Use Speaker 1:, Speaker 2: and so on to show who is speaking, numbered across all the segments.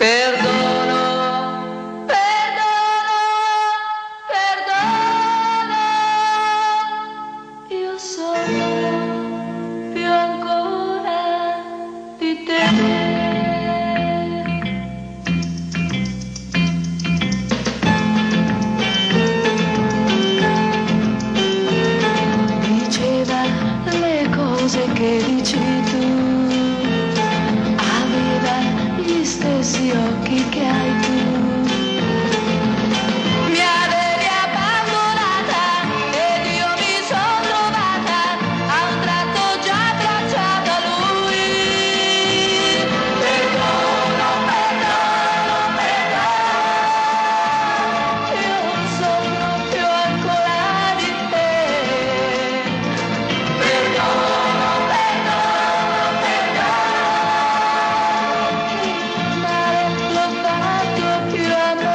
Speaker 1: Perdono, perdono, perdono, io sono più ancora di te. Diceva le cose che dici tu, aveva gli stessi occhi che hai tu. Mi avevi abbandonata ed io mi sono trovata a un tratto già abbracciata a lui. Perdono, perdono, perdono, io non sono più ancora di te. Perdono, perdono, perdono, il male l'ho fatto più a me.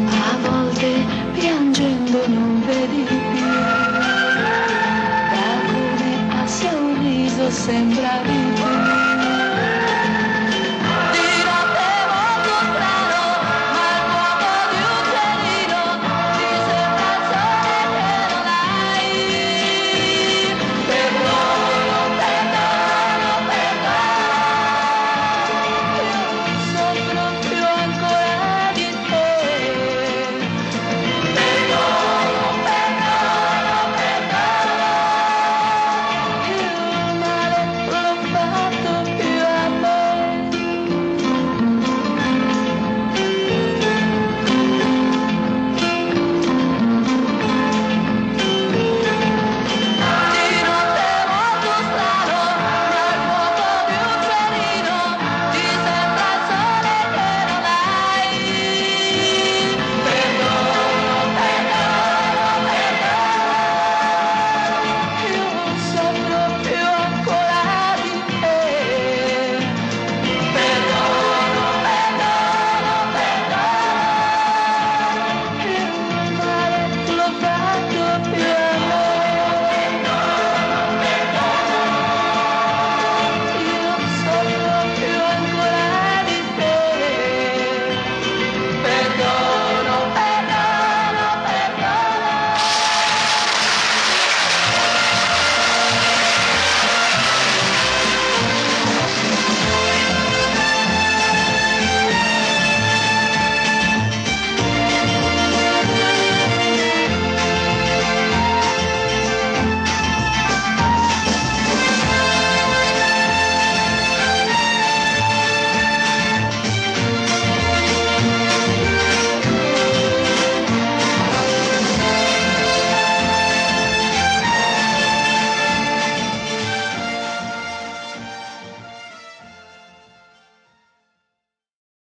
Speaker 1: A volte piangendo non vedi più, da come a sorriso sembravi tu.